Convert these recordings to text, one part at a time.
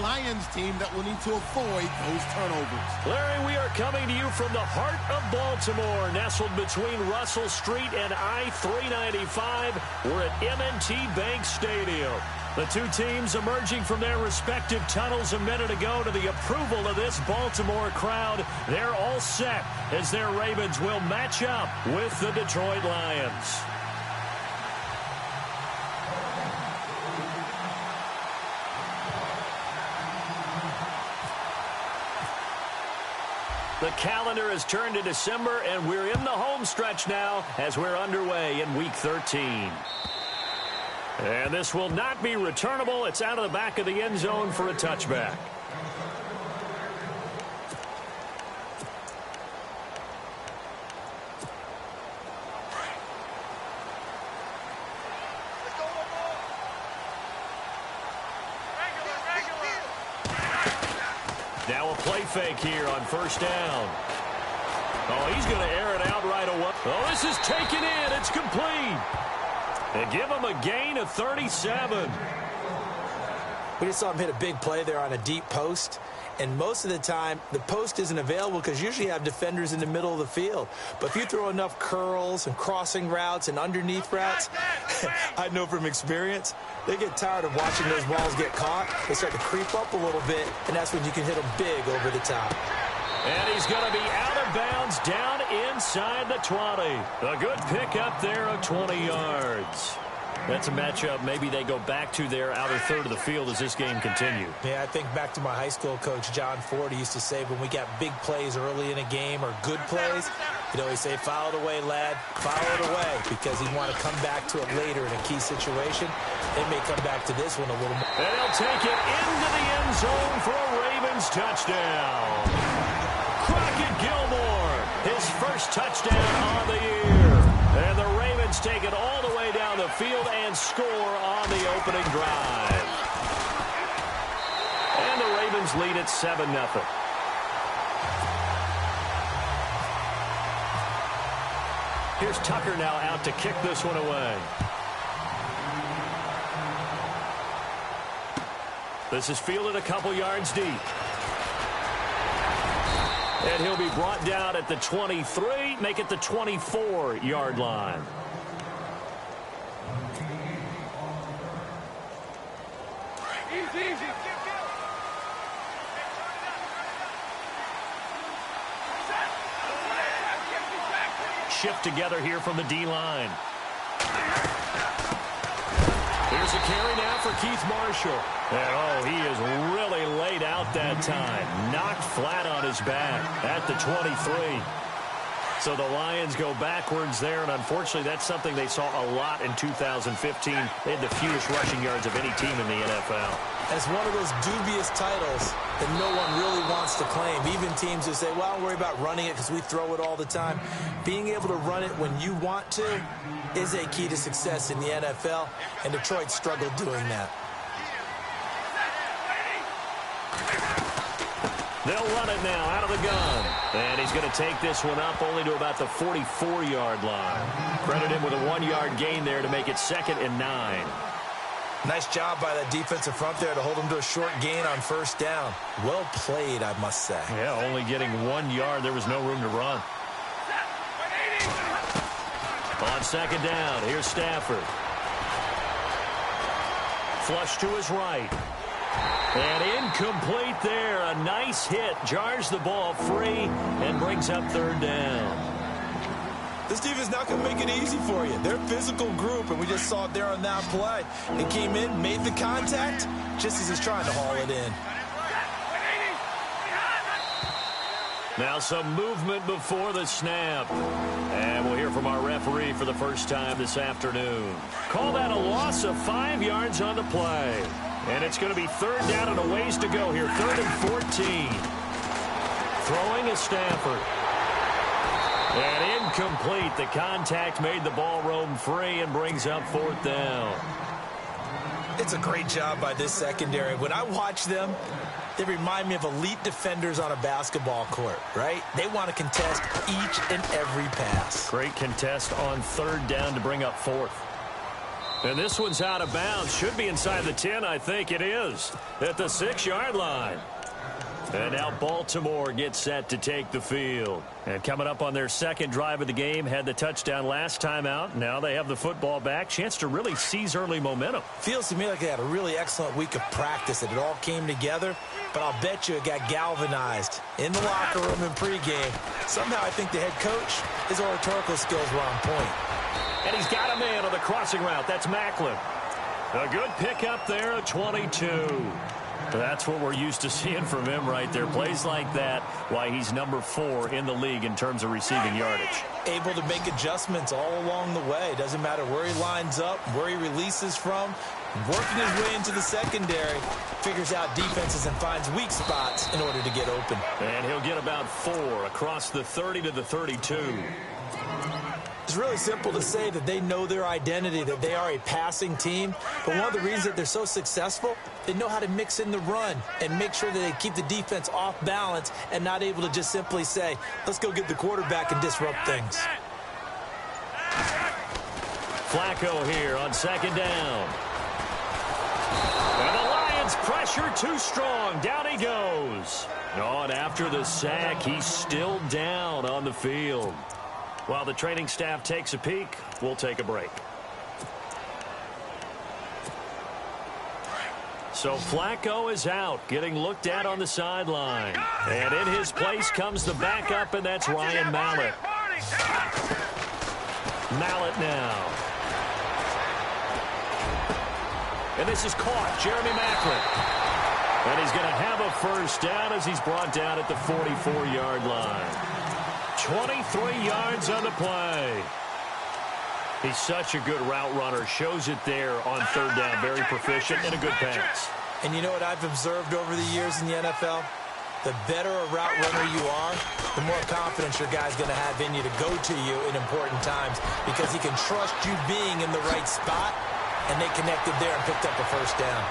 Lions team that will need to avoid those turnovers. Larry, we are coming to you from the heart of Baltimore, nestled between Russell Street and I-395. We're at M&T Bank Stadium. The two teams emerging from their respective tunnels a minute ago to the approval of this Baltimore crowd. They're all set as their Ravens will match up with the Detroit Lions. The calendar has turned to December, and we're in the home stretch now as we're underway in Week 13. And this will not be returnable. It's out of the back of the end zone for a touchback. Now a play fake here on first down. Oh, he's going to air it out right away. Oh, this is taken in. It's complete. And give him a gain of 37. We just saw him hit a big play there on a deep post. And most of the time, the post isn't available because usually you have defenders in the middle of the field. But if you throw enough curls and crossing routes and underneath routes, I know from experience, they get tired of watching those balls get caught. They start to creep up a little bit, and that's when you can hit them big over the top. And he's going to be out of bounds down inside the 20. A good pickup there of 20 yards. That's a matchup maybe they go back to their outer third of the field as this game continues. Yeah, I think back to my high school coach, John Ford. He used to say when we got big plays early in a game or good plays, he'd always say, foul it away, lad, foul it away, because he'd want to come back to it later in a key situation. They may come back to this one a little more. And he'll take it into the end zone for a Ravens touchdown. Crockett Gilmore, his first touchdown on the year. And the Ravens take it all the way down the field and score on the opening drive. And the Ravens lead at 7-0. Here's Tucker now out to kick this one away. This is fielded a couple yards deep. And he'll be brought down at the 23, make it the 24-yard line. Shift together here from the D-line. Here's a carry now for Keith Marshall. And, oh, he is really laid out that time. Knocked flat on his back at the 23. So the Lions go backwards there, and unfortunately that's something they saw a lot in 2015. They had the fewest rushing yards of any team in the NFL. It's one of those dubious titles that no one really wants to claim. Even teams who say, well, I'll worry about running it because we throw it all the time. Being able to run it when you want to is a key to success in the NFL, and Detroit struggled doing that. They'll run it now out of the gun. And he's going to take this one up only to about the 44-yard line. Credit him with a 1-yard gain there to make it 2nd and 9. Nice job by that defensive front there to hold him to a short gain on first down. Well played, I must say. Yeah, only getting 1 yard. There was no room to run. On 2nd down, here's Stafford. Flush to his right. And incomplete there. A nice hit. Jars the ball free and brings up 3rd down. This defense not going to make it easy for you. They're a physical group, and we just saw it there on that play. It came in, made the contact, just as he's trying to haul it in. Now some movement before the snap. And we'll hear from our referee for the first time this afternoon. Call that a loss of 5 yards on the play. And it's going to be 3rd down and a ways to go here. 3rd and 14. Throwing is Stafford. And incomplete. The contact made the ball roam free and brings up 4th down. It's a great job by this secondary. When I watch them, they remind me of elite defenders on a basketball court, right? They want to contest each and every pass. Great contest on 3rd down to bring up 4th. And this one's out of bounds. Should be inside the 10, I think it is, at the 6-yard line. And now Baltimore gets set to take the field. And coming up on their second drive of the game, had the touchdown last time out. Now they have the football back. Chance to really seize early momentum. Feels to me like they had a really excellent week of practice. It all came together, but I'll bet you it got galvanized in the locker room in pregame. Somehow I think the head coach, his oratorical skills were on point. And he's got a man on the crossing route. That's Macklin. A good pickup there at 22. That's what we're used to seeing from him right there. Plays like that, why he's number 4 in the league in terms of receiving yardage. Able to make adjustments all along the way. Doesn't matter where he lines up, where he releases from. Working his way into the secondary. Figures out defenses and finds weak spots in order to get open. And he'll get about 4 across the 30 to the 32. It's really simple to say that they know their identity, that they are a passing team. But one of the reasons that they're so successful, they know how to mix in the run and make sure that they keep the defense off balance and not able to just simply say, let's go get the quarterback and disrupt things. Flacco here on second down. And the Lions pressure too strong. Down he goes. Oh, and after the sack, he's still down on the field. While the training staff takes a peek, we'll take a break. So Flacco is out, getting looked at on the sideline. And in his place comes the backup, and that's Ryan Mallett. Mallett now. And this is caught, Jeremy Macklin. And he's going to have a first down as he's brought down at the 44-yard line. 23 yards on the play. He's such a good route runner. Shows it there on third down. Very proficient and a good pass. And you know what I've observed over the years in the NFL? The better a route runner you are, the more confidence your guy's going to have in you to go to you in important times because he can trust you being in the right spot, and they connected there and picked up a first down.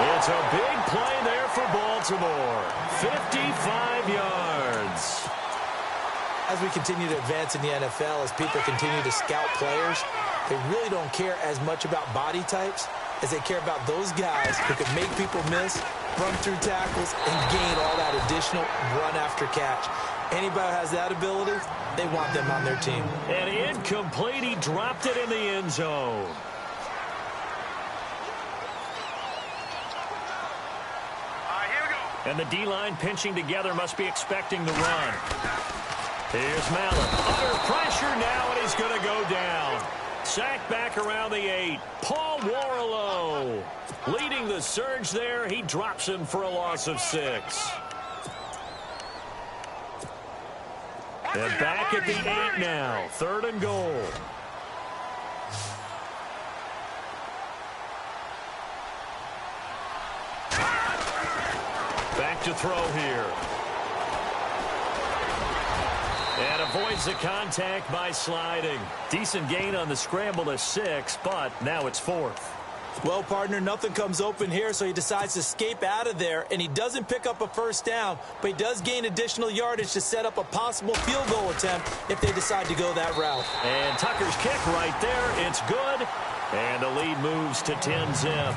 It's a big play there for Baltimore. 55 yards. As we continue to advance in the NFL, as people continue to scout players, they really don't care as much about body types as they care about those guys who can make people miss, run through tackles, and gain all that additional run after catch. Anybody who has that ability, they want them on their team. And incomplete, he dropped it in the end zone. And the D-line pinching together must be expecting the run. Here's Mallett. Under pressure now, and he's going to go down. Sacked back around the 8. Paul Warlow leading the surge there. He drops him for a loss of 6. And back at the 8 now. 3rd and goal. Back to throw here. And avoids the contact by sliding. Decent gain on the scramble to 6, but now it's 4th. Well, partner, nothing comes open here, so he decides to escape out of there, and he doesn't pick up a first down, but he does gain additional yardage to set up a possible field goal attempt if they decide to go that route. And Tucker's kick right there. It's good, and the lead moves to 10-zip.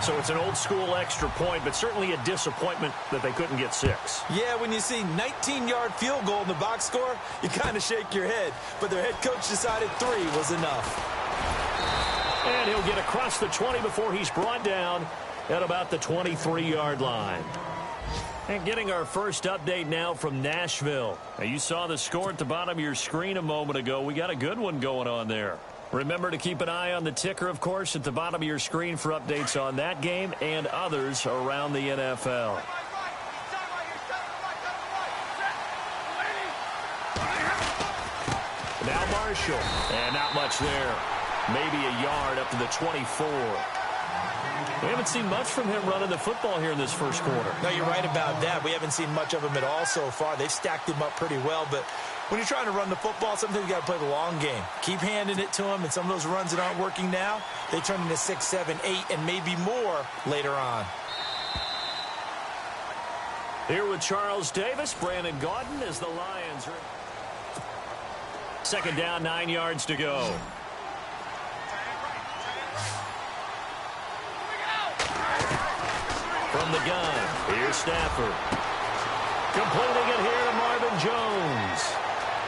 So it's an old-school extra point, but certainly a disappointment that they couldn't get 6. Yeah, when you see 19-yard field goal in the box score, you kind of shake your head. But their head coach decided 3 was enough. And he'll get across the 20 before he's brought down at about the 23-yard line. And getting our first update now from Nashville. Now, you saw the score at the bottom of your screen a moment ago. We got a good one going on there. Remember to keep an eye on the ticker, of course, at the bottom of your screen for updates on that game and others around the NFL. Now Marshall. And not much there. Maybe a yard up to the 24. We haven't seen much from him running the football here in this first quarter. No, you're right about that. We haven't seen much of him at all so far. They've stacked him up pretty well, but when you're trying to run the football, sometimes you got to play the long game. Keep handing it to him, and some of those runs that aren't working now, they turn into 6, 7, 8, and maybe more later on. Here with Charles Davis, Brandon Gaudin as the Lions are Second down, 9 yards to go. From the gun, here's Stafford. Completing it here to Marvin Jones.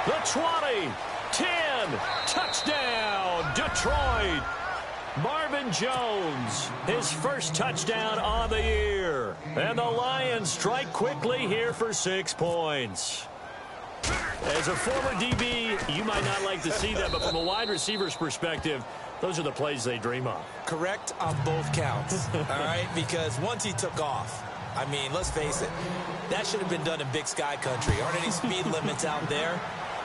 The 20, 10, touchdown, Detroit. Marvin Jones, his first touchdown on the year. And the Lions strike quickly here for 6 points. As a former DB, you might not like to see that, but from a wide receiver's perspective, those are the plays they dream of. Correct on both counts, all right? Because once he took off, I mean, let's face it, that should have been done in Big Sky Country. Aren't any speed limits out there?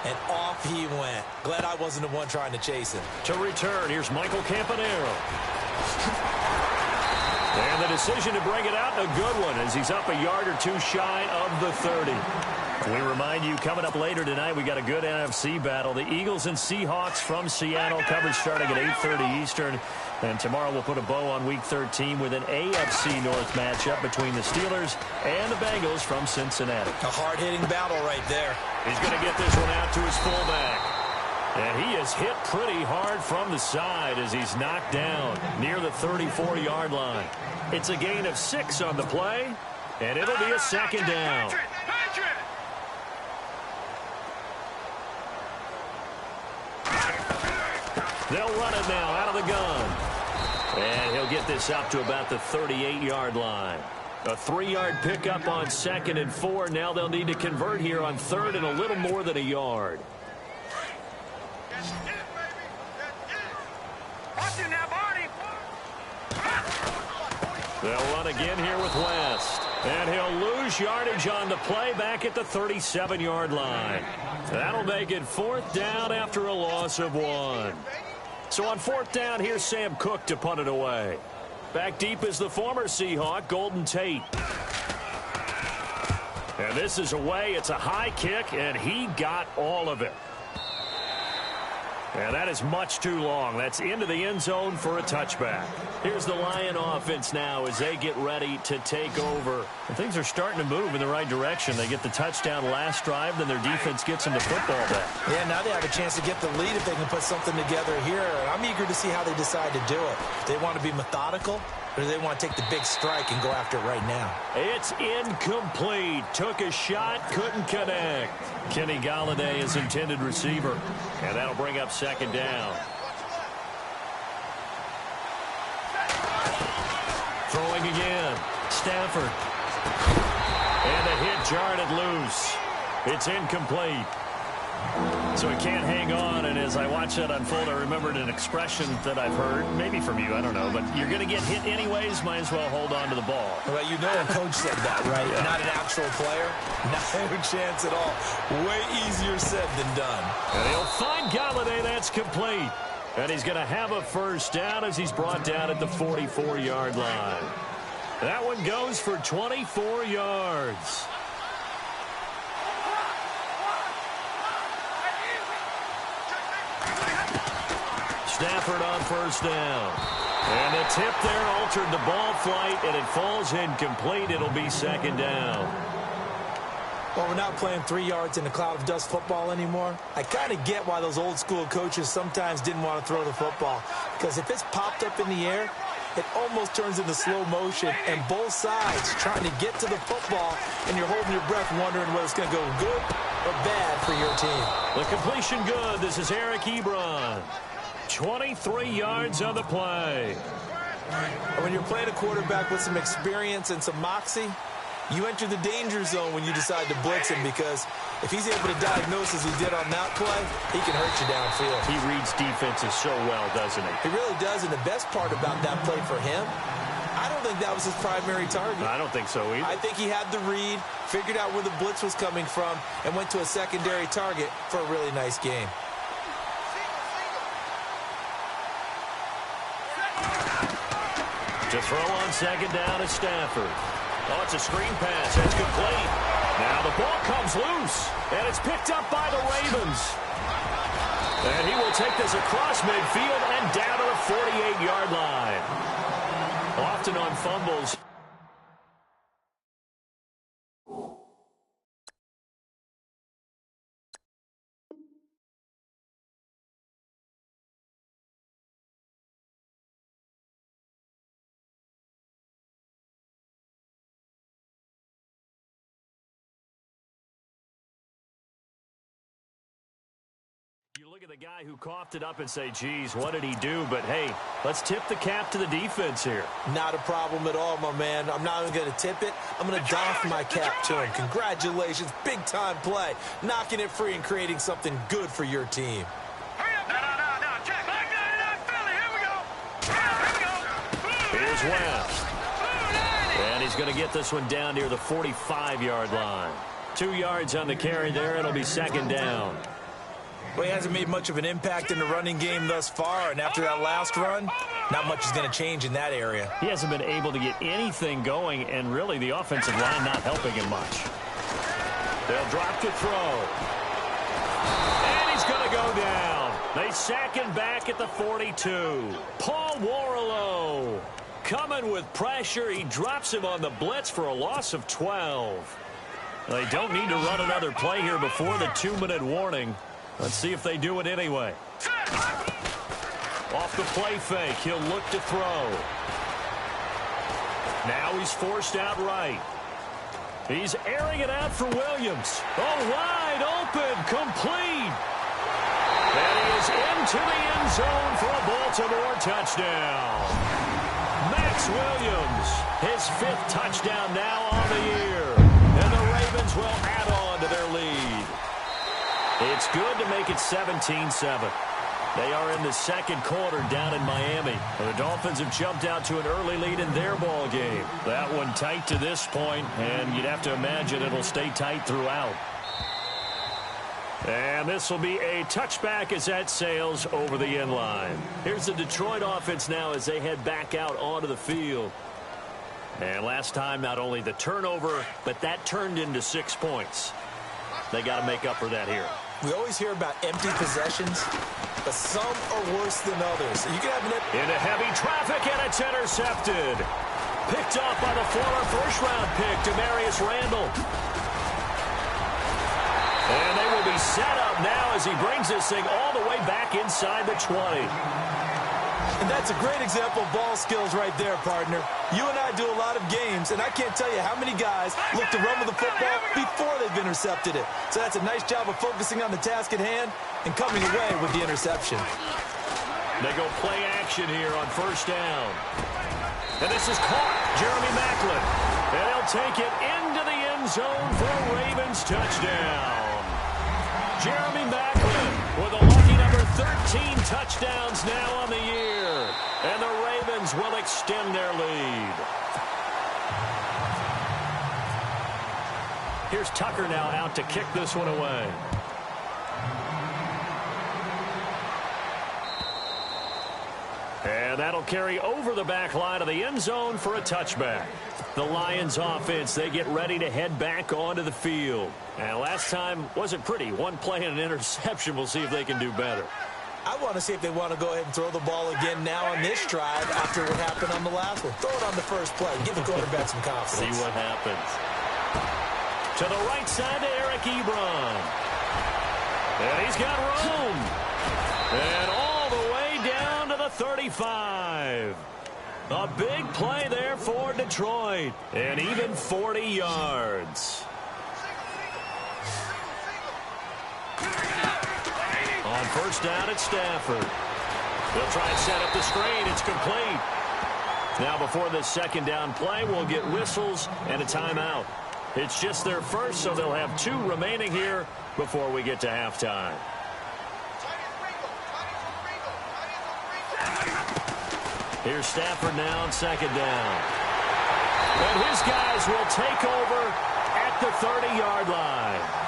And off he went. Glad I wasn't the one trying to chase him. To return, here's Michael Campanaro. And the decision to bring it out, a good one, as he's up a yard or two shy of the 30. We remind you, coming up later tonight, we got a good NFC battle. The Eagles and Seahawks from Seattle, coverage starting at 8:30 Eastern. And tomorrow we'll put a bow on Week 13 with an AFC North matchup between the Steelers and the Bengals from Cincinnati. A hard-hitting battle right there. He's going to get this one out to his fullback. And he is hit pretty hard from the side as he's knocked down near the 34-yard line. It's a gain of 6 on the play, and it'll be a second down. They'll run it now out of the gun. And he'll get this up to about the 38-yard line. A 3-yard pickup on 2nd and 4. Now they'll need to convert here on 3rd and a little more than a yard. They'll run again here with West. And he'll lose yardage on the play back at the 37-yard line. That'll make it 4th down after a loss of 1. So on 4th down, here's Sam Cook to punt it away. Back deep is the former Seahawk, Golden Tate. And this is away. It's a high kick, and he got all of it. And that is much too long. That's into the end zone for a touchback. Here's the Lion offense now as they get ready to take over. And things are starting to move in the right direction. They get the touchdown last drive, then their defense gets them the football back. Yeah, now they have a chance to get the lead if they can put something together here. I'm eager to see how they decide to do it. They want to be methodical, or do they want to take the big strike and go after it right now? It's incomplete. Took a shot, couldn't connect. Kenny Golladay is intended receiver. And that'll bring up 2nd down. Throwing again. Stafford. And the hit jarred it loose. It's incomplete. So he can't hang on, and as I watch that unfold, I remembered an expression that I've heard, maybe from you, I don't know, but you're going to get hit anyways, might as well hold on to the ball. Well, you know a coach said that, right? Yeah. Not an actual player. No chance at all. Way easier said than done. And he'll find Golladay. That's complete. And he's going to have a 1st down as he's brought down at the 44-yard line. That one goes for 24 yards. Stafford on 1st down. And the tip there altered the ball flight, and it falls incomplete. It'll be 2nd down. Well, we're not playing 3 yards in a cloud of dust football anymore. I kind of get why those old school coaches sometimes didn't want to throw the football. Because if it's popped up in the air, it almost turns into slow motion, and both sides trying to get to the football, and you're holding your breath wondering whether it's going to go good or bad for your team. The completion good. This is Eric Ebron. 23 yards on the play. When you're playing a quarterback with some experience and some moxie, you enter the danger zone when you decide to blitz him, because if he's able to diagnose as he did on that play, he can hurt you downfield. He reads defenses so well, doesn't he? He really does, and the best part about that play for him, I don't think that was his primary target. I don't think so either. I think he had the read, figured out where the blitz was coming from, and went to a secondary target for a really nice game. To throw on 2nd down is Stafford. Oh, it's a screen pass. That's complete. Now the ball comes loose, and it's picked up by the Ravens. And he will take this across midfield and down to the 48-yard line. Often on fumbles, look at the guy who coughed it up and say, geez, what did he do? But, hey, let's tip the cap to the defense here. Not a problem at all, my man. I'm not even going to tip it. I'm going to doff my cap to him. Congratulations. Big-time play. Knocking it free and creating something good for your team. No. Check. Philly, here we go. Here's West. And he's going to get this one down near the 45-yard line. 2 yards on the carry there. It'll be second down. Well, he hasn't made much of an impact in the running game thus far, and after that last run, not much is going to change in that area. He hasn't been able to get anything going, and really the offensive line not helping him much. They'll drop to throw. And he's going to go down. They sack him back at the 42. Paul Warlow coming with pressure. He drops him on the blitz for a loss of 12. They don't need to run another play here before the 2-minute warning. Let's see if they do it anyway. Off the play fake, he'll look to throw. Now he's forced out right. He's airing it out for Williams. Oh, wide open, complete. And he is into the end zone for a Baltimore touchdown. Max Williams, his 5th touchdown now on the year. And the Ravens will add on to their lead. It's good to make it 17-7. They are in the second quarter down in Miami. The Dolphins have jumped out to an early lead in their ball game. That one tight to this point, and you'd have to imagine it'll stay tight throughout. And this will be a touchback as that sails over the end line. Here's the Detroit offense now as they head back out onto the field. And last time, not only the turnover, but that turned into 6 points. They got to make up for that here. We always hear about empty possessions, but some are worse than others. You can have into heavy traffic, and it's intercepted. Picked off by the former first-round pick, Demarius Randall. And they will be set up now as he brings this thing all the way back inside the 20. And that's a great example of ball skills right there, partner. You and I do a lot of games, and I can't tell you how many guys look to run with the football before they've intercepted it. So that's a nice job of focusing on the task at hand and coming away with the interception. They go play action here on first down. And this is caught, Jeremy Maclin. And he'll take it into the end zone for a Ravens touchdown. Jeremy Maclin with a lucky number 13 touchdowns now on the year. And the Ravens will extend their lead. Here's Tucker now out to kick this one away. And that'll carry over the back line of the end zone for a touchback. The Lions offense, they get ready to head back onto the field. And last time wasn't pretty. One play and an interception. We'll see if they can do better. I want to see if they want to go ahead and throw the ball again now on this drive after what happened on the last one. Throw it on the first play. Give the quarterback some confidence. See what happens. To the right side to Eric Ebron. And he's got room. And all the way down to the 35. A big play there for Detroit. And even 40 yards. On first down, it's Stafford. They'll try and set up the screen. It's complete. Now before this second down play, we'll get whistles and a timeout. It's just their first, so they'll have 2 remaining here before we get to halftime. Here's Stafford now on second down. And his guys will take over at the 30-yard line.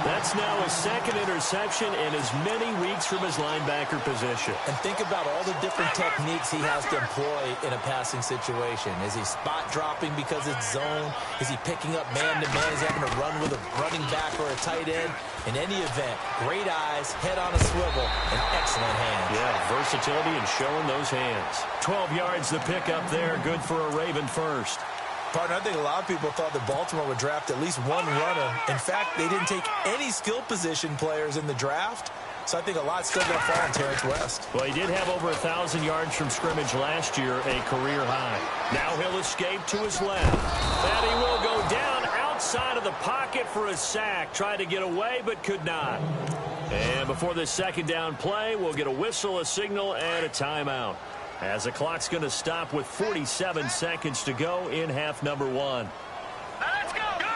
That's now his second interception in as many weeks from his linebacker position. And think about all the different techniques he has to employ in a passing situation. Is he spot dropping because it's zone? Is he picking up man-to-man? Is he having to run with a running back or a tight end? In any event, great eyes, head on a swivel, and excellent hands. Yeah, versatility and showing those hands. 12 yards the pickup there, good for a Raven first. Partner, I think a lot of people thought that Baltimore would draft at least one runner. In fact, they didn't take any skill position players in the draft. So I think a lot's still going to fall on Terrence West. Well, he did have over 1,000 yards from scrimmage last year, a career high. Now he'll escape to his left. And he will go down outside of the pocket for a sack. Tried to get away, but could not. And before this second down play, we'll get a whistle, a signal, and a timeout, as the clock's going to stop with 47 seconds to go in half number 1. Let's go. Good.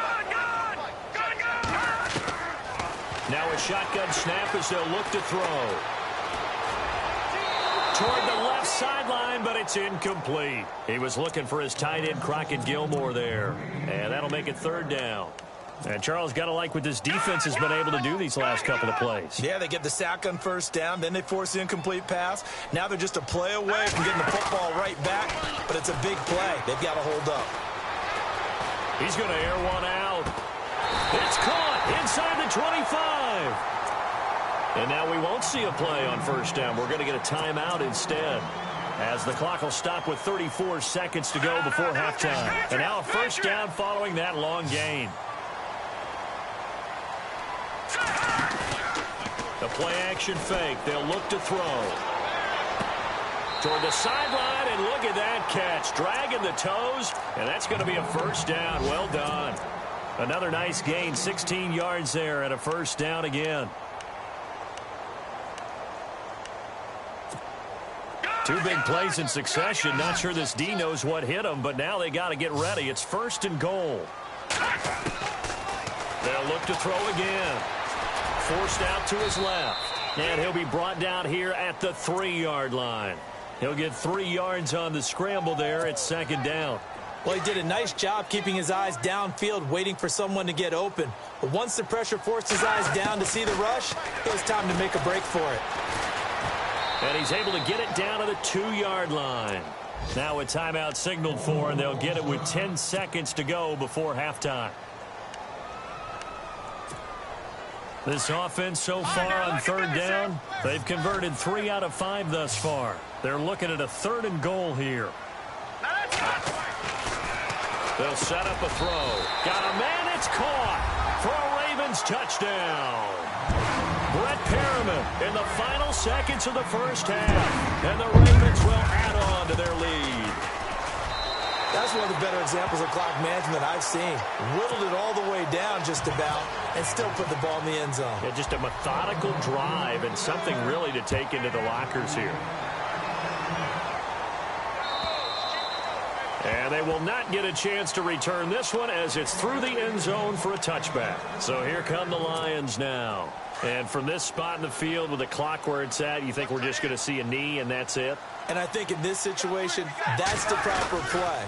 Now a shotgun snap as they'll look to throw. Toward the left sideline, but it's incomplete. He was looking for his tight end, Crockett Gilmore, there. And that'll make it third down. And Charles, got to like what this defense has been able to do these last couple of plays. Yeah, they get the sack on first down, then they force the incomplete pass. Now they're just a play away from getting the football right back, but it's a big play. They've got to hold up. He's going to air one out. It's caught inside the 25. And now we won't see a play on first down. We're going to get a timeout instead, as the clock will stop with 34 seconds to go before halftime. And now a first down following that long gain. The play-action fake. They'll look to throw. Toward the sideline, and look at that catch. Dragging the toes, and that's going to be a first down. Well done. Another nice gain, 16 yards there, and a first down again. Two big plays in succession. Not sure this D knows what hit him, but now they got to get ready. It's first and goal. They'll look to throw again. Forced out to his left. And he'll be brought down here at the 3-yard line. He'll get 3 yards on the scramble there. It's second down. Well, he did a nice job keeping his eyes downfield, waiting for someone to get open. But once the pressure forced his eyes down to see the rush, it was time to make a break for it. And he's able to get it down to the 2-yard line. Now a timeout signaled for, and they'll get it with 10 seconds to go before halftime. This offense so far on third down, they've converted 3 out of 5 thus far. They're looking at a third and goal here. They'll set up a throw. Got a man, it's caught for a Ravens touchdown. Brett Perriman in the final seconds of the first half. And the Ravens will add on to their lead. That's one of the better examples of clock management I've seen. Whittled it all the way down just about and still put the ball in the end zone. Yeah, just a methodical drive and something really to take into the lockers here. And they will not get a chance to return this one as it's through the end zone for a touchback. So here come the Lions now. And from this spot in the field with the clock where it's at, you think we're just going to see a knee and that's it? And I think in this situation, that's the proper play.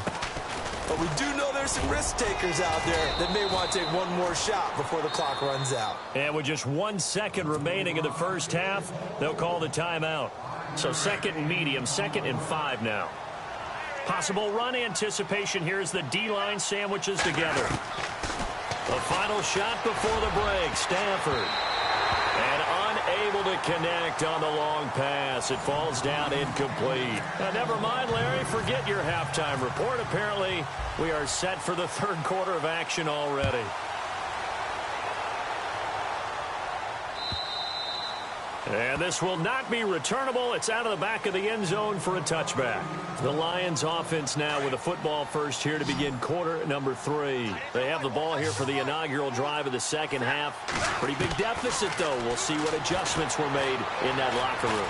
But we do know there's some risk takers out there that may want to take one more shot before the clock runs out. And with just 1 second remaining in the first half, they'll call the timeout. So second and medium, 2nd and 5 now. Possible run anticipation here as the D-line sandwiches together. The final shot before the break, Stafford. And unable to connect on the long pass. It falls down incomplete. Now, never mind, Larry. Forget your halftime report. Apparently, we are set for the third quarter of action already. And this will not be returnable. It's out of the back of the end zone for a touchback. The Lions offense now with a football first here to begin quarter number 3. They have the ball here for the inaugural drive of the second half. Pretty big deficit, though. We'll see what adjustments were made in that locker room.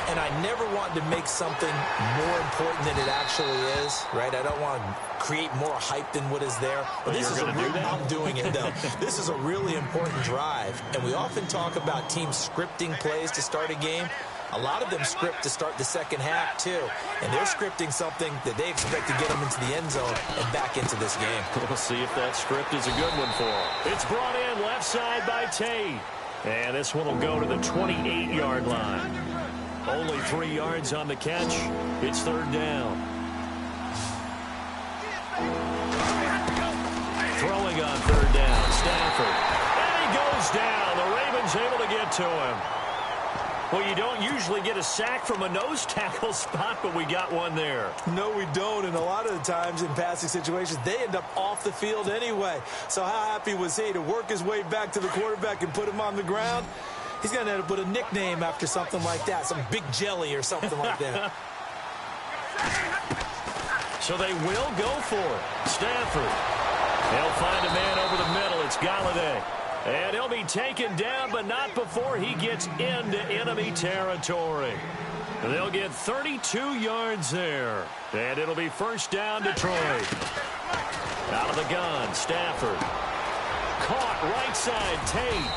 And I never want to make something more important than it actually is, right? I don't want to create more hype than what is there. But this is I'm doing it, though. This is a really important drive. And we often talk about teams scripting plays to start a game. A lot of them script to start the second half, too. And they're scripting something that they expect to get them into the end zone and back into this game. We'll see if that script is a good one for them. It's brought in left side by Tate. And this one will go to the 28-yard line. Only 3 yards on the catch. It's third down. Throwing on third down, Stafford. And he goes down. The Ravens able to get to him. Well, you don't usually get a sack from a nose tackle spot, but we got one there. No, we don't. And a lot of the times in passing situations, they end up off the field anyway. So how happy was he to work his way back to the quarterback and put him on the ground? He's going to end up with a nickname after something like that, some Big Jelly or something like that. So they will go for it. Stafford. They'll find a man over the middle. It's Galladay. And he'll be taken down, but not before he gets into enemy territory. They'll get 32 yards there. And it'll be first down, Detroit. Out of the gun, Stafford. Caught right side, Tate.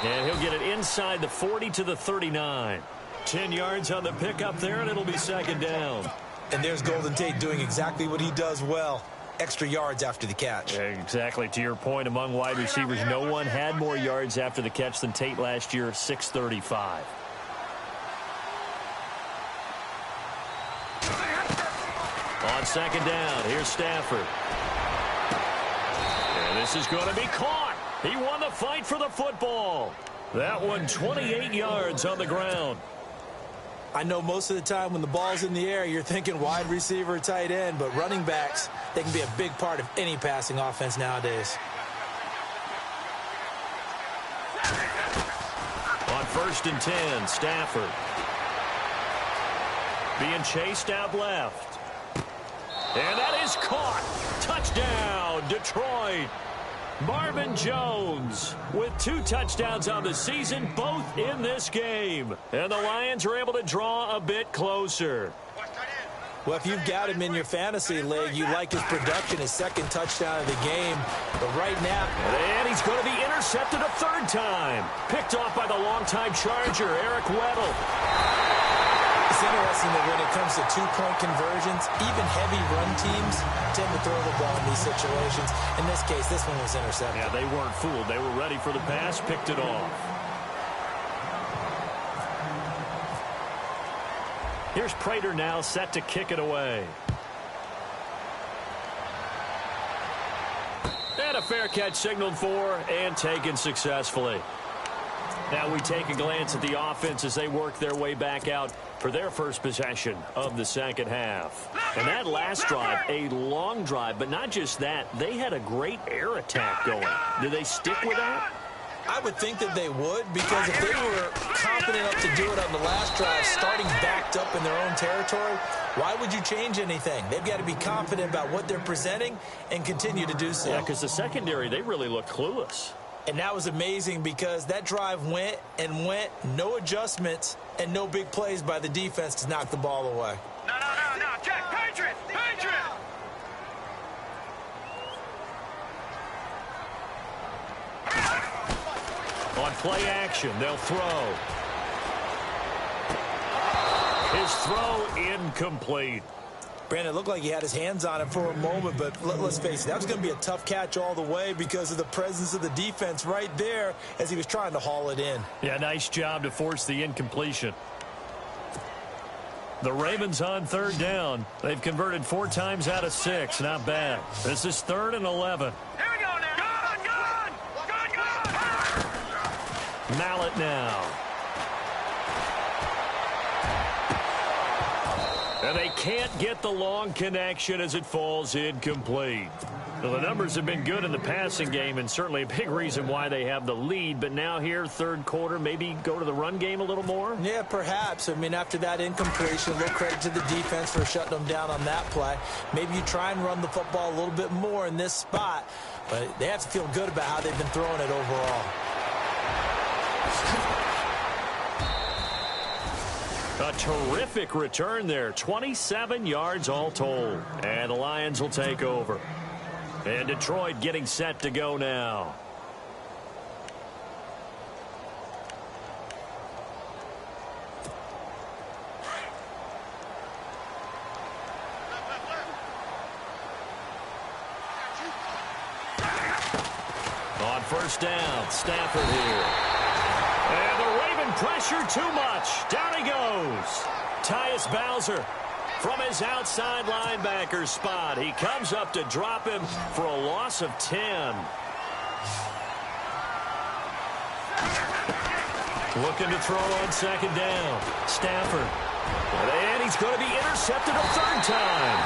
And he'll get it inside the 40 to the 39. 10 yards on the pickup there, and it'll be second down. And there's Golden Tate doing exactly what he does well. Extra yards after the catch. Exactly. To your point, among wide receivers, no one had more yards after the catch than Tate last year, 635. On second down, here's Stafford. And this is going to be caught. He won the fight for the football. That one 28 yards on the ground. I know most of the time when the ball's in the air, you're thinking wide receiver, tight end, but running backs, they can be a big part of any passing offense nowadays. On 1st and 10, Stafford. Being chased out left. And that is caught. Touchdown, Detroit. Marvin Jones with 2 touchdowns on the season, both in this game. And the Lions are able to draw a bit closer. Well, if you've got him in your fantasy league, you like his production, his 2nd touchdown of the game. But right now... And he's going to be intercepted a 3rd time. Picked off by the longtime Charger, Eric Weddle. It's interesting that when it comes to 2-point conversions, even heavy run teams tend to throw the ball in these situations. In this case, this one was intercepted. Yeah, they weren't fooled. They were ready for the pass, picked it off. Here's Prater now set to kick it away. And a fair catch signaled for and taken successfully. Now we take a glance at the offense as they work their way back out for their first possession of the second half. And that last drive, a long drive, but not just that. They had a great air attack going. Do they stick with that? I would think that they would, because if they were confident enough to do it on the last drive, starting backed up in their own territory, why would you change anything? They've got to be confident about what they're presenting and continue to do so. Yeah, because the secondary, they really look clueless. And that was amazing because that drive went and went, no adjustments, and no big plays by the defense to knock the ball away. No, Jack, Patriot! On play action, they'll throw. His throw incomplete. Brandon, it looked like he had his hands on it for a moment, but let's face it, that was going to be a tough catch all the way because of the presence of the defense right there as he was trying to haul it in. Yeah, nice job to force the incompletion. The Ravens on 3rd down. They've converted 4 times out of 6. Not bad. This is 3rd and 11. Here we go now. Good. Mallet now. And they can't get the long connection as it falls incomplete. Well, the numbers have been good in the passing game and certainly a big reason why they have the lead. But now here, 3rd quarter, maybe go to the run game a little more? Yeah, perhaps. I mean, after that incompletion, a little credit to the defense for shutting them down on that play. Maybe you try and run the football a little bit more in this spot. But they have to feel good about how they've been throwing it overall. A terrific return there. 27 yards all told. And the Lions will take over. And Detroit getting set to go now. On 1st down, Stafford here. And the Raven pressure too much. Down he goes. Tyus Bowser from his outside linebacker spot. He comes up to drop him for a loss of 10. Looking to throw on 2nd down. Stafford. And he's going to be intercepted a 3rd time.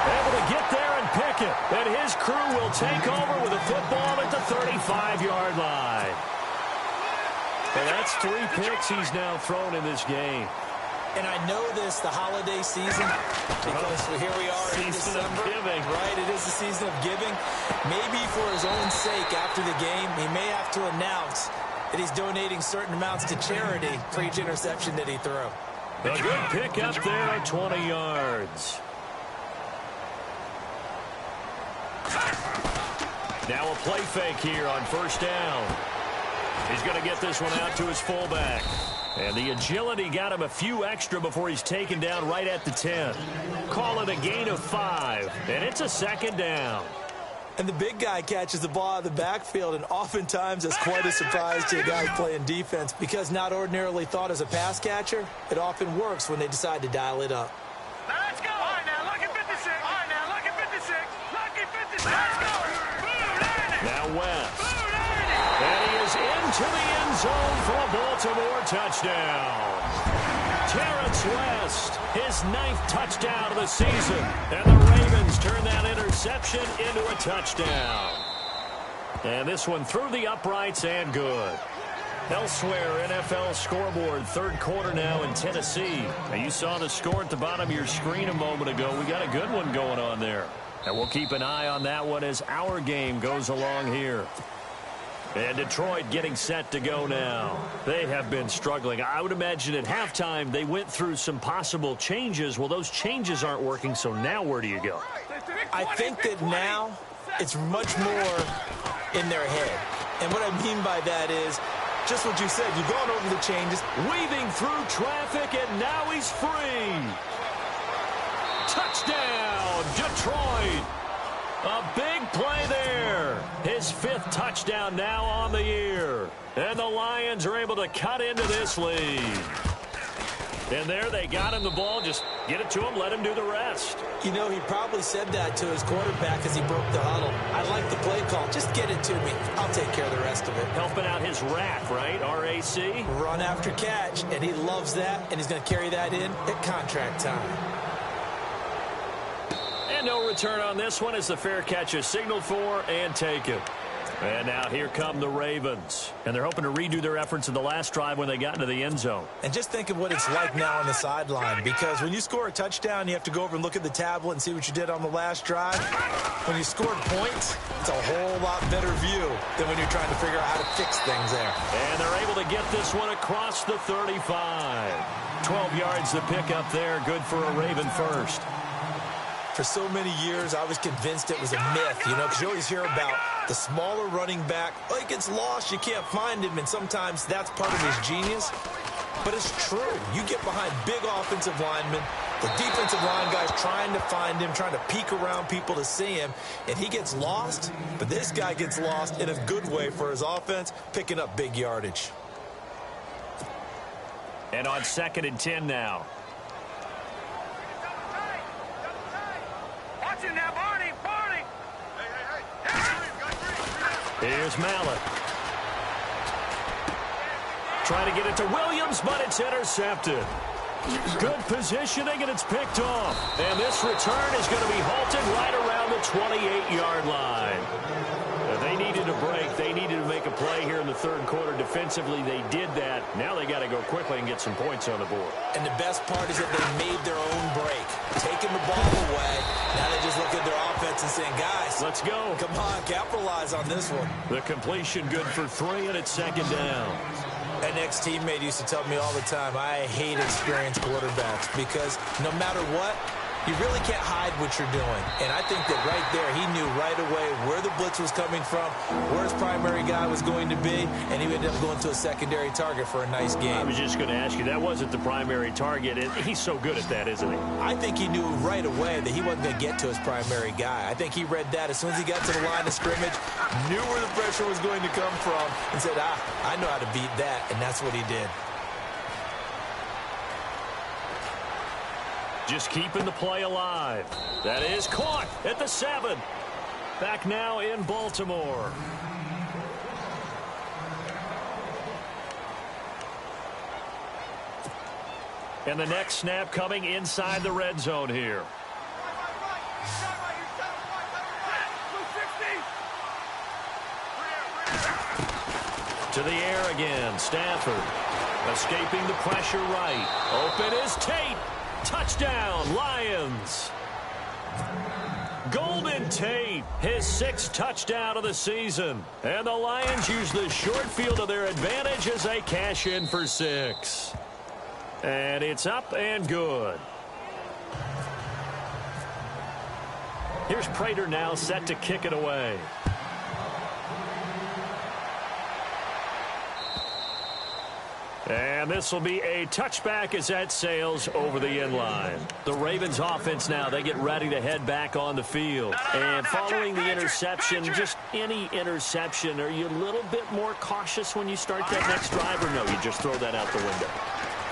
Able to get there and pick it. And his crew will take over with a football at the 35-yard line. And that's 3 picks he's now thrown in this game. And I know this, the holiday season, because here we are in December. Giving. Right, it is the season of giving. Maybe for his own sake after the game, he may have to announce that he's donating certain amounts to charity for each interception that he threw. A good pick up there, 20 yards. Now a play fake here on first down. He's going to get this one out to his fullback. And the agility got him a few extra before he's taken down right at the 10. Call it a gain of 5, and it's a second down. And the big guy catches the ball out of the backfield, and oftentimes it's quite a surprise to the guys playing defense because not ordinarily thought as a pass catcher, it often works when they decide to dial it up. Now let's go. All right, now look at 56. All right, now look at 56. Look at 56. Let's go. Now West. And he is into the end zone for a Baltimore touchdown. Terrence West, his 9th touchdown of the season. And the Ravens turn that interception into a touchdown. And this one through the uprights and good. Elsewhere, NFL scoreboard, third quarter now in Tennessee. Now you saw the score at the bottom of your screen a moment ago. We got a good one going on there. And we'll keep an eye on that one as our game goes along here. And Detroit getting set to go now. They have been struggling. I would imagine at halftime they went through some possible changes. Well, those changes aren't working, so now where do you go? I think that now it's much more in their head. And what I mean by that is just what you said. You've gone over the changes. Weaving through traffic, and now he's free. Touchdown, Detroit. A big play there. His 5th touchdown now on the year. And the Lions are able to cut into this lead. And there they got him the ball. Just get it to him, let him do the rest. You know, he probably said that to his quarterback as he broke the huddle. I like the play call. Just get it to me. I'll take care of the rest of it. Helping out his RAC, right? R-A-C? Run after catch. And he loves that. And he's going to carry that in at contract time. And no return on this one as the fair catch is signaled for and taken. And now here come the Ravens. And they're hoping to redo their efforts in the last drive when they got into the end zone. And just think of what it's like now on the sideline, because when you score a touchdown, you have to go over and look at the tablet and see what you did on the last drive. When you scored points, it's a whole lot better view than when you're trying to figure out how to fix things there. And they're able to get this one across the 35. 12 yards to pick up there. Good for a Raven first. For so many years, I was convinced it was a myth, you know, because you always hear about the smaller running back. Oh, he gets lost, you can't find him, and sometimes that's part of his genius. But it's true. You get behind big offensive linemen, the defensive line guys trying to find him, trying to peek around people to see him, and he gets lost. But this guy gets lost in a good way for his offense, picking up big yardage. And on 2nd and 10 now. Now, Barney, Barney. Here's Mallett. Trying to get it to Williams, but it's intercepted. Good positioning, and it's picked off. And this return is going to be halted right around the 28-yard line. They needed a break. They needed to make a play here in the third quarter. Defensively, they did that. Now they got to go quickly and get some points on the board. And the best part is that they made their own break, taking the ball away. Now they just look at their offense and saying, guys, let's go. Come on, capitalize on this one. The completion good for 3, and it's 2nd down. An ex-teammate used to tell me all the time, I hate experienced quarterbacks because no matter what, you really can't hide what you're doing. And I think that right there, he knew right away where the blitz was coming from, where his primary guy was going to be, and he ended up going to a secondary target for a nice game. I was just going to ask you, that wasn't the primary target. He's so good at that, isn't he? I think he knew right away that he wasn't going to get to his primary guy. I think he read that as soon as he got to the line of scrimmage, knew where the pressure was going to come from, and said, I know how to beat that, and that's what he did. Just keeping the play alive. That is caught at the 7. Back now in Baltimore. And the next snap coming inside the red zone here. To the air again, Stafford. Escaping the pressure right. Open is Tate. Touchdown, Lions. Golden Tate, his 6th touchdown of the season. And the Lions use the short field to their advantage as they cash in for 6. And it's up and good. Here's Prater now set to kick it away. And this will be a touchback as that sails over the end line. The Ravens offense now, they get ready to head back on the field. And following the interception, just any interception, are you a little bit more cautious when you start that next drive, or no, you just throw that out the window?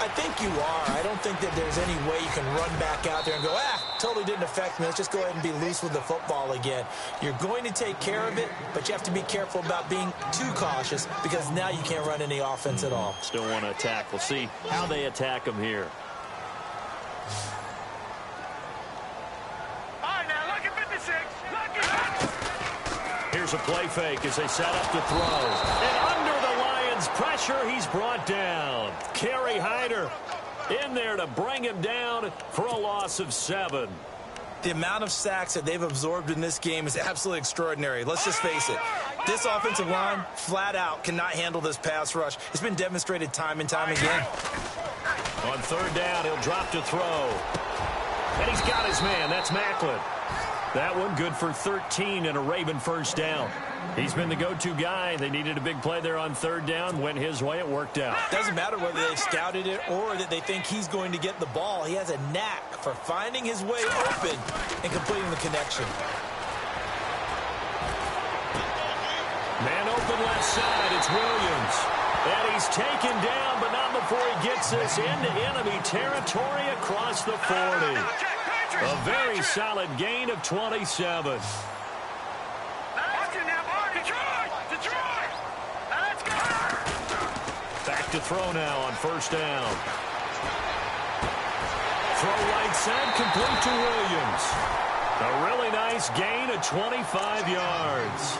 I think you are. I don't think that there's any way you can run back out there and go, totally didn't affect me. Let's just go ahead and be loose with the football again. You're going to take care of it, but you have to be careful about being too cautious because now you can't run any offense at all. Still want to attack. We'll see how they attack them here. All right, now, look at 56. Look at Here's a play fake as they set up to throw. And under the Lions' pressure, he's brought down. Kerry Hyder in there to bring him down for a loss of 7. The amount of sacks that they've absorbed in this game is absolutely extraordinary. Let's just face it. This offensive line, flat out, cannot handle this pass rush. It's been demonstrated time and time again. On 3rd down, he'll drop to throw. And he's got his man. That's Macklin. That one good for 13 and a Raven 1st down. He's been the go-to guy. They needed a big play there on 3rd down. Went his way. It worked out. Doesn't matter whether they scouted it or that they think he's going to get the ball. He has a knack for finding his way open and completing the connection. Man open left side. It's Williams. And he's taken down, but not before he gets this into enemy territory across the 40. A very solid gain of 27. Back to throw now on 1st down. Throw right side, complete to Williams. A really nice gain of 25 yards.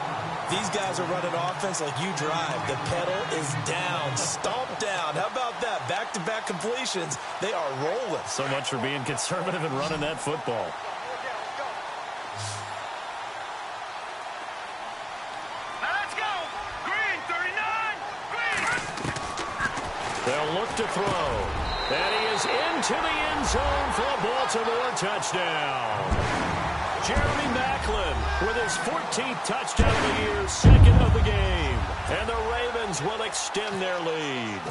These guys are running offense like you drive. The pedal is down, stomped down. How about that? Back-to-back completions. They are rolling. So much for being conservative and running that football. Let's go. Green, 39. Green. They'll look to throw. And he is into the end zone for a Baltimore touchdown. Jeremy Macklin with his 14th touchdown of the year, 2nd of the game. And the Ravens will extend their lead.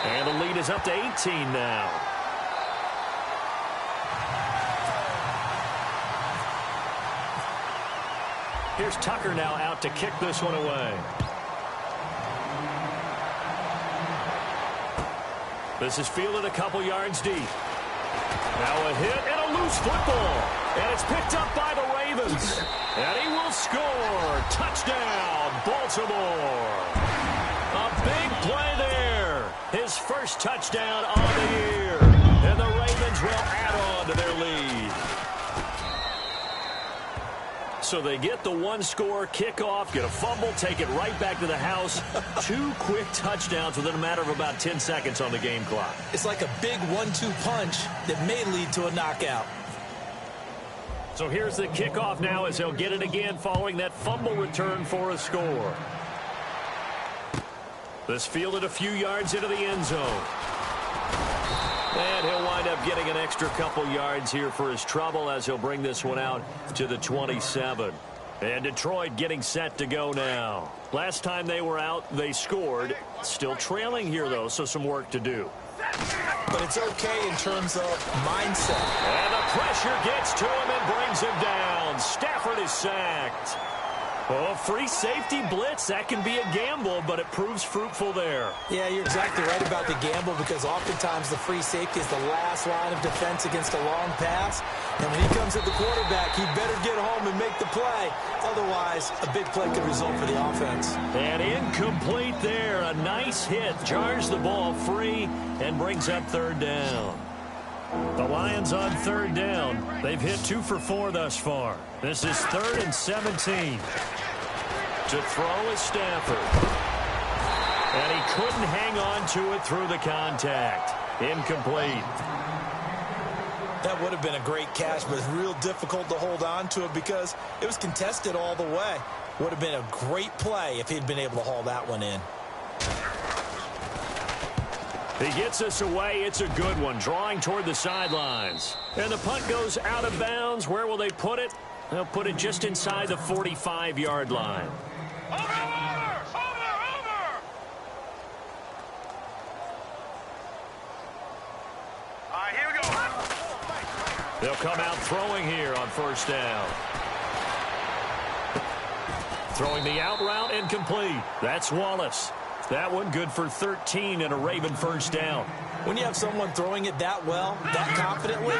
And the lead is up to 18 now. Here's Tucker now out to kick this one away. This is fielded a couple yards deep. Now a hit and a loose football. And it's picked up by the Ravens. And he will score. Touchdown, Baltimore. A big play there. His 1st touchdown on the year. And the Ravens will add on to their lead. So they get the 1-score kickoff, get a fumble, take it right back to the house. 2 quick touchdowns within a matter of about 10 seconds on the game clock. It's like a big 1-2 punch that may lead to a knockout. So here's the kickoff now as he'll get it again following that fumble return for a score. This fielded a few yards into the end zone. And he'll wind up getting an extra couple yards here for his trouble as he'll bring this one out to the 27. And Detroit getting set to go now. Last time they were out, they scored. Still trailing here, though, so some work to do. But it's okay in terms of mindset. And the pressure gets to him and brings him down. Stafford is sacked. Oh, free safety blitz, that can be a gamble, but it proves fruitful there. Yeah, you're exactly right about the gamble because oftentimes the free safety is the last line of defense against a long pass. And when he comes at the quarterback, he better get home and make the play. Otherwise, a big play could result for the offense. And incomplete there. A nice hit. Jars the ball free and brings up 3rd down. The Lions on 3rd down. They've hit 2 for 4 thus far. This is 3rd and 17. To throw is Stafford. And he couldn't hang on to it through the contact. Incomplete. That would have been a great catch, but it's real difficult to hold on to it because it was contested all the way. Would have been a great play if he'd been able to haul that one in. He gets us away. It's a good one, drawing toward the sidelines. And the punt goes out of bounds. Where will they put it? They'll put it just inside the 45-yard line. Over! All right, here we go. They'll come out throwing here on first down. Throwing the out route, incomplete. That's Wallace. That one good for 13 and a Raven first down. When you have someone throwing it that well, that confidently,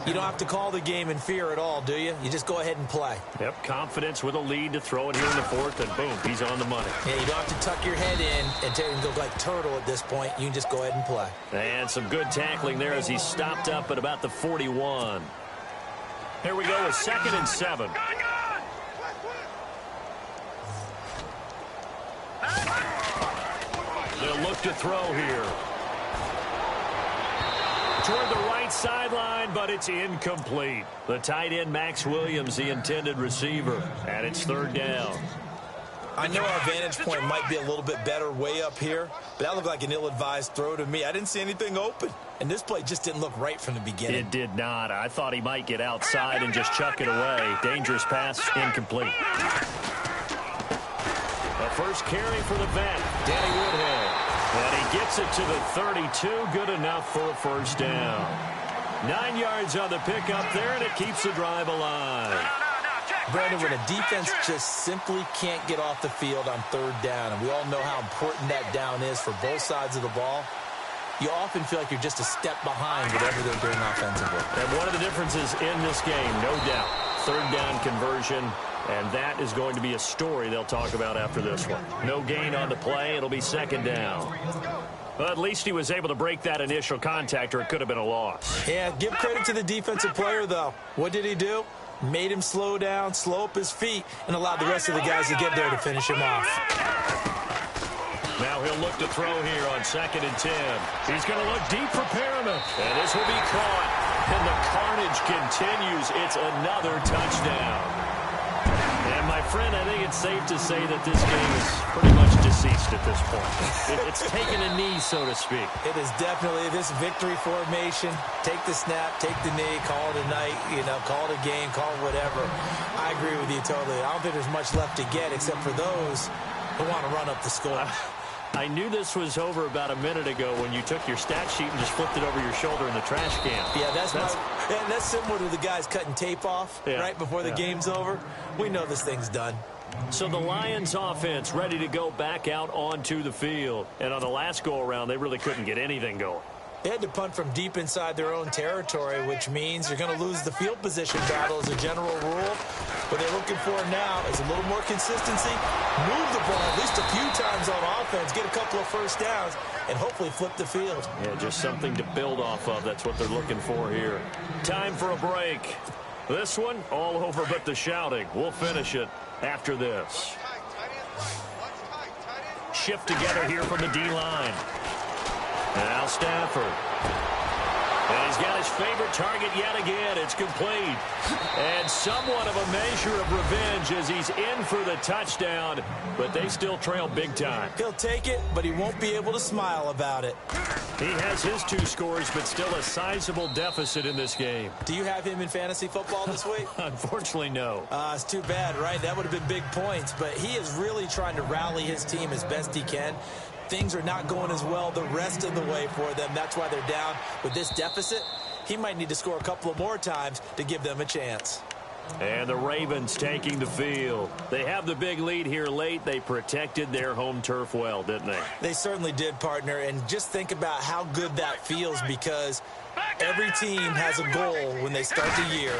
you don't have to call the game in fear at all, do you? You just go ahead and play. Yep, confidence with a lead to throw it here in the fourth, and boom, he's on the money. Yeah, you don't have to tuck your head in and go like turtle at this point. You can just go ahead and play. And some good tackling there as he stopped up at about the 41. Here we go with 2nd and 7. They'll look to throw here. Toward the right sideline, but it's incomplete. The tight end, Max Williams, the intended receiver. And it's 3rd down. I know our vantage point might be a little bit better way up here, but that looked like an ill-advised throw to me. I didn't see anything open, and this play just didn't look right from the beginning. It did not. I thought he might get outside and just chuck it away. Dangerous pass, incomplete. The first carry for the vet, Danny Woodhead. And he gets it to the 32, good enough for a first down. 9 yards on the pickup there, and it keeps the drive alive. Brandon, when a defense just simply can't get off the field on 3rd down, and we all know how important that down is for both sides of the ball, you often feel like you're just a step behind whatever they're doing offensively. And one of the differences in this game, no doubt, 3rd down conversion, and that is going to be a story they'll talk about after this one. No gain on the play. It'll be 2nd down. But at least he was able to break that initial contact, or it could have been a loss. Yeah, give credit to the defensive player, though. What did he do? Made him slow down, slow up his feet, and allowed the rest of the guys to get there to finish him off. Now he'll look to throw here on 2nd and 10. He's going to look deep for Perriman. And this will be caught. And the carnage continues. It's another touchdown. And my friend, I think it's safe to say that this game is pretty much deceased at this point. It's taken a knee, so to speak. It is definitely this victory formation. Take the snap, take the knee, call it a night, call it a game, call it whatever. I agree with you totally. I don't think there's much left to get except for those who want to run up the score. I knew this was over about a minute ago when you took your stat sheet and just flipped it over your shoulder in the trash can. Yeah, that's similar to the guys cutting tape off right before the game's over. We know this thing's done. So the Lions offense ready to go back out onto the field. And on the last go-around, they really couldn't get anything going. They had to punt from deep inside their own territory, which means you're going to lose the field position battle as a general rule. What they're looking for now is a little more consistency, move the ball at least a few times on offense, get a couple of first downs, and hopefully flip the field. Yeah, just something to build off of. That's what they're looking for here. Time for a break. This one, all over but the shouting. We'll finish it after this. Shift together here from the D-line. Now Stafford. And he's got his favorite target yet again. It's complete. And somewhat of a measure of revenge as he's in for the touchdown. But they still trail big time. He'll take it, but he won't be able to smile about it. He has his 2 scores, but still a sizable deficit in this game. Do you have him in fantasy football this week? Unfortunately, no. It's too bad, right? That would have been big points. But he is really trying to rally his team as best he can. Things are not going as well the rest of the way for them. That's why they're down with this deficit. He might need to score a couple of more times to give them a chance. And the Ravens taking the field. They have the big lead here late. They protected their home turf well, didn't they? They certainly did, partner. And just think about how good that feels, because every team has a goal when they start the year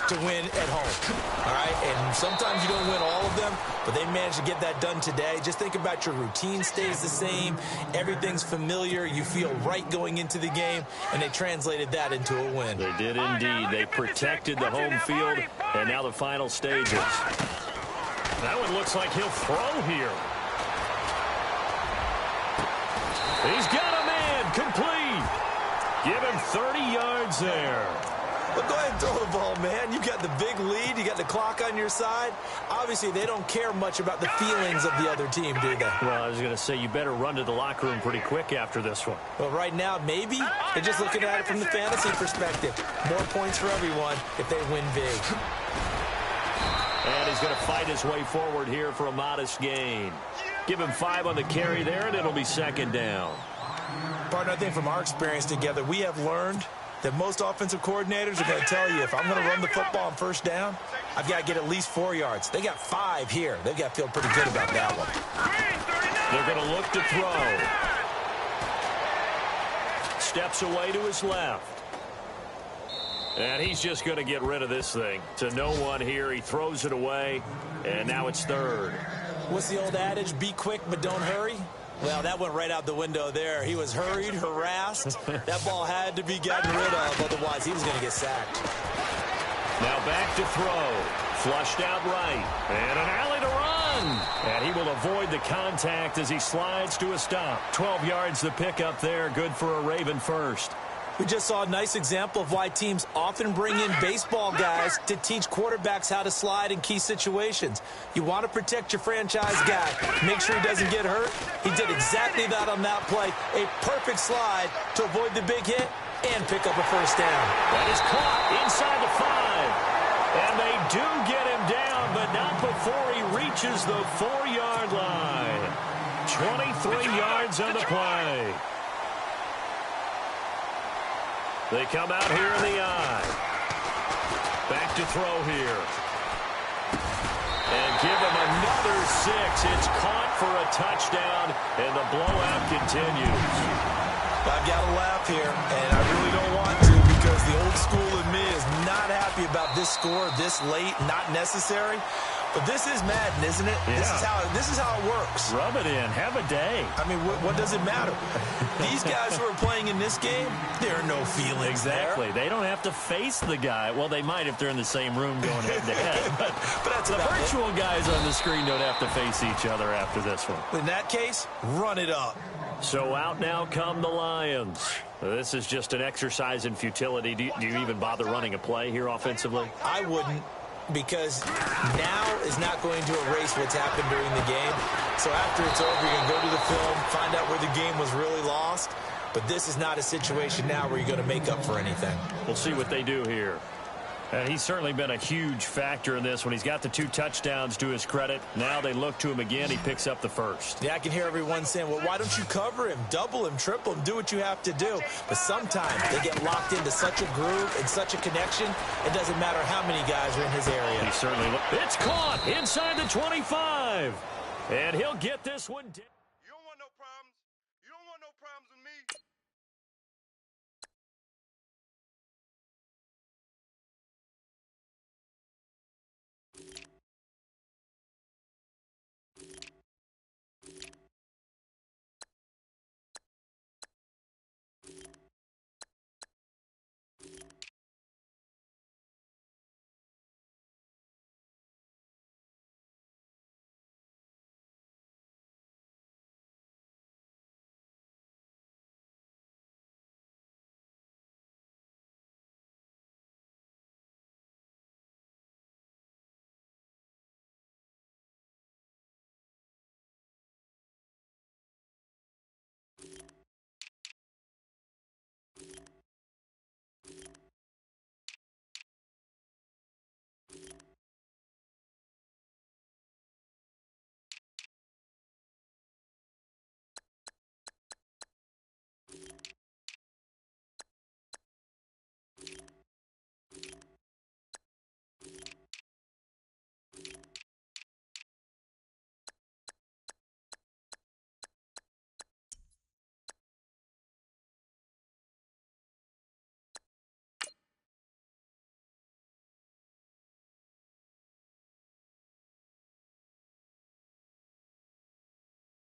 to win at home. All right? And sometimes you don't win all of them, but they managed to get that done today. Just think about your routine stays the same. Everything's familiar. You feel right going into the game, and they translated that into a win. They did indeed. They protected the home field, and now the final stages. That one looks like he'll throw here. He's got a man, complete. Give him 30 yards there. Well, go ahead and throw the ball, man. You got the big lead. You got the clock on your side. Obviously, they don't care much about the feelings of the other team, do they? Well, I was going to say, you better run to the locker room pretty quick after this one. Well, right now, maybe. They're just looking at it from the fantasy perspective. More points for everyone if they win big. And he's going to fight his way forward here for a modest gain. Give him 5 on the carry there, and it'll be second down. Partner, I think from our experience together, we have learned that most offensive coordinators are going to tell you, if I'm going to run the football on first down, I've got to get at least 4 yards. They got 5 here. They've got to feel pretty good about that one. They're going to look to throw. Steps away to his left. And he's just going to get rid of this thing. To no one here. He throws it away, and now it's third. What's the old adage? Be quick, but don't hurry. Well, that went right out the window there. He was hurried, harassed. That ball had to be gotten rid of, otherwise he was going to get sacked. Now back to throw. Flushed out right. And an alley to run. And he will avoid the contact as he slides to a stop. 12 yards the pickup there. Good for a Raven first. We just saw a nice example of why teams often bring in baseball guys to teach quarterbacks how to slide in key situations. You want to protect your franchise guy. Make sure he doesn't get hurt. He did exactly that on that play. A perfect slide to avoid the big hit and pick up a first down. That is caught inside the 5. And they do get him down, but not before he reaches the 4-yard line. 23 yards on the play. They come out here in the eye. Back to throw here. And give him another 6. It's caught for a touchdown, and the blowout continues. I've got to laugh here, and I really don't want to because the old school in me is not happy about this score this late, not necessary. But this is Madden, isn't it? Yeah. This is how it works. Rub it in. Have a day. I mean, what does it matter? These guys who are playing in this game, there are no feelings exactly. there. They don't have to face the guy. Well, they might if they're in the same room going head-to-head. But that's the about virtual guys on the screen don't have to face each other after this one. In that case, run it up. So out now come the Lions. This is just an exercise in futility. Do you even bother running a play here offensively? I wouldn't. Because now is not going to erase what's happened during the game. So after it's over, you're going to go to the film, find out where the game was really lost. But this is not a situation now where you're going to make up for anything. We'll see what they do here. And he's certainly been a huge factor in this when he's got the 2 touchdowns to his credit. Now they look to him again. He picks up the first. Yeah, I can hear everyone saying, well, why don't you cover him, double him, triple him, do what you have to do. But sometimes they get locked into such a groove and such a connection, it doesn't matter how many guys are in his area. He certainly. It's caught inside the 25. And he'll get this one down.